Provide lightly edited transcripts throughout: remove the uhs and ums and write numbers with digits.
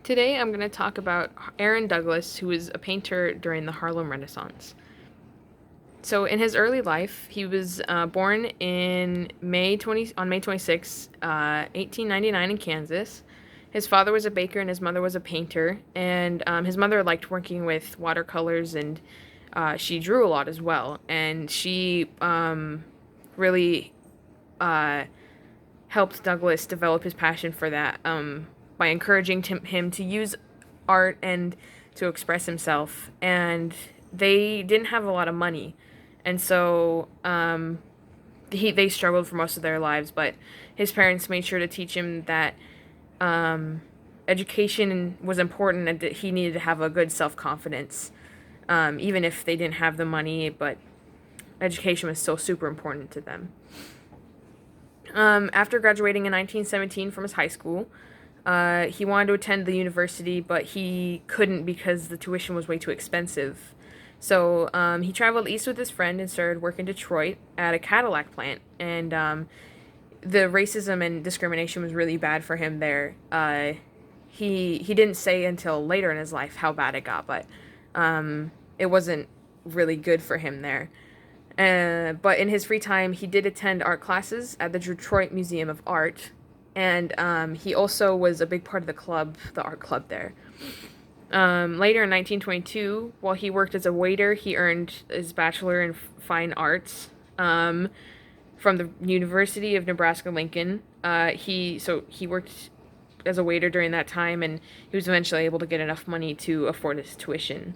Today I'm going to talk about Aaron Douglas, who was a painter during the Harlem Renaissance. So in his early life, he was born in May 26, 1899 in Kansas. His father was a baker and his mother was a painter, and his mother liked working with watercolors, and she drew a lot as well. And she really helped Douglas develop his passion for that by encouraging him to use art and to express himself. And they didn't have a lot of money, and so they struggled for most of their lives. But his parents made sure to teach him that education was important and that he needed to have a good self-confidence, even if they didn't have the money. But education was still super important to them. After graduating in 1917 from his high school, he wanted to attend the university, but he couldn't because the tuition was way too expensive. So he traveled east with his friend and started working in Detroit at a Cadillac plant. And the racism and discrimination was really bad for him there. He didn't say until later in his life how bad it got, but it wasn't really good for him there. But in his free time, he did attend art classes at the Detroit Museum of Art, and he also was a big part of the art club there. Later in 1922, while he worked as a waiter, he earned his bachelor in fine arts from the University of Nebraska-Lincoln. He worked as a waiter during that time, and he was eventually able to get enough money to afford his tuition.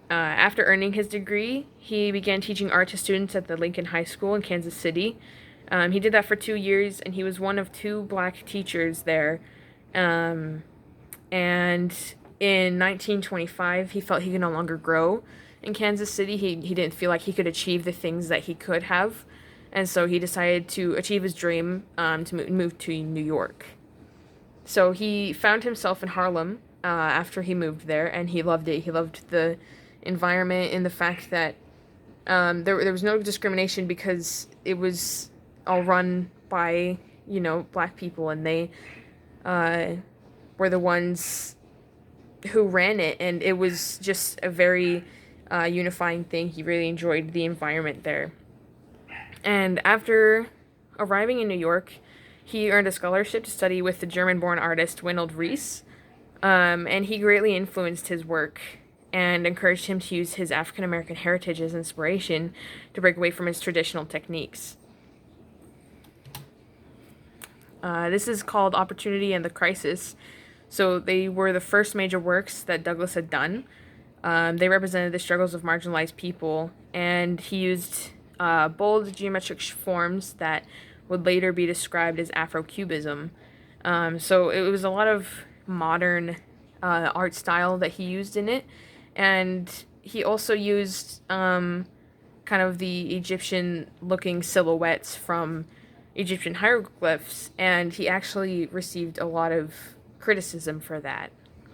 After earning his degree, he began teaching art to students at the Lincoln High School in Kansas City. He did that for 2 years, and he was one of 2 black teachers there. And in 1925, he felt he could no longer grow in Kansas City. He didn't feel like he could achieve the things that he could have. And so he decided to achieve his dream to move to New York. So he found himself in Harlem after he moved there, and he loved it. He loved the environment and the fact that there was no discrimination because it was all run by, black people, and they were the ones who ran it, and it was just a very unifying thing. He really enjoyed the environment there. And after arriving in New York, he earned a scholarship to study with the German-born artist Winold Rees, and he greatly influenced his work and encouraged him to use his African-American heritage as inspiration to break away from his traditional techniques. This is called Opportunity and the Crisis. So they were the first major works that Douglas had done. They represented the struggles of marginalized people, and he used bold geometric forms that would later be described as Afro-Cubism. So it was a lot of modern art style that he used in it, and he also used kind of the Egyptian-looking silhouettes from Egyptian hieroglyphs, and he actually received a lot of criticism for that.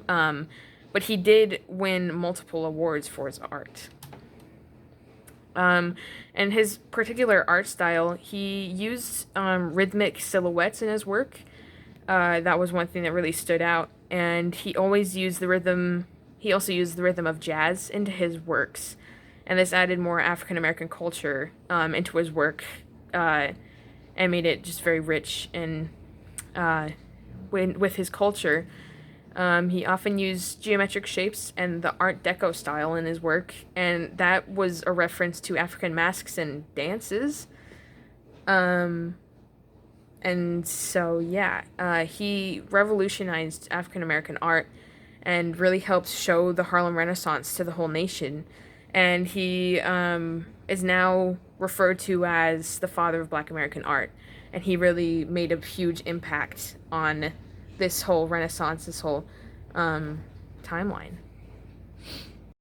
But he did win multiple awards for his art. And his particular art style, he used rhythmic silhouettes in his work. That was one thing that really stood out. And he always used the rhythm. He also used the rhythm of jazz into his works, and this added more African American culture into his work, and made it just very rich. And with his culture, he often used geometric shapes and the Art Deco style in his work, and that was a reference to African masks and dances. And so, he revolutionized African American art and really helped show the Harlem Renaissance to the whole nation. And he is now referred to as the father of Black American art. And he really made a huge impact on this whole Renaissance, this whole timeline.